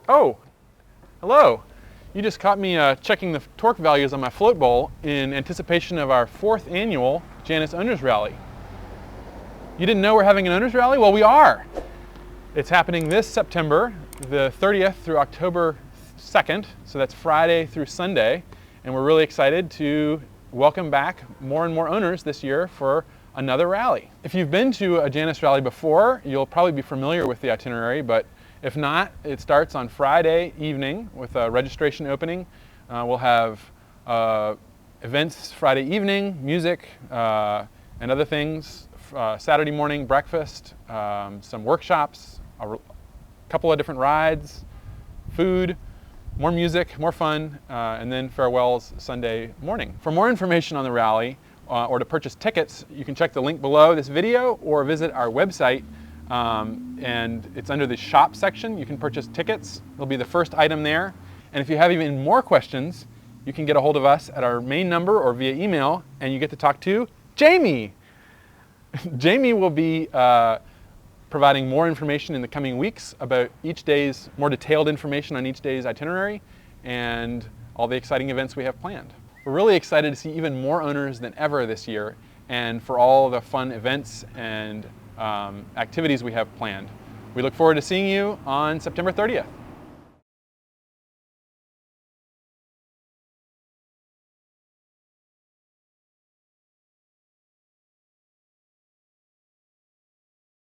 Oh, hello. You just caught me checking the torque values on my float bowl in anticipation of our 4th annual Janus Owners Rally. You didn't know we're having an Owners Rally? Well, we are. It's happening this September, the 30th through October 2nd, so that's Friday through Sunday, and we're really excited to welcome back more and more owners this year for another rally. If you've been to a Janus Rally before, you'll probably be familiar with the itinerary, but if not, it starts on Friday evening with a registration opening. We'll have events Friday evening, music, and other things. Saturday morning breakfast, some workshops, a couple of different rides, food, more music, more fun, and then farewells Sunday morning. For more information on the rally or to purchase tickets, you can check the link below this video or visit our website. And it's under the shop section. You can purchase tickets. It'll be the first item there. And if you have even more questions, you can get a hold of us at our main number or via email, and you get to talk to Jamie. Jamie will be providing more information in the coming weeks about each day's, more detailed information on each day's itinerary and all the exciting events we have planned. We're really excited to see even more owners than ever this year, and for all the fun events and activities we have planned. We look forward to seeing you on September 30th.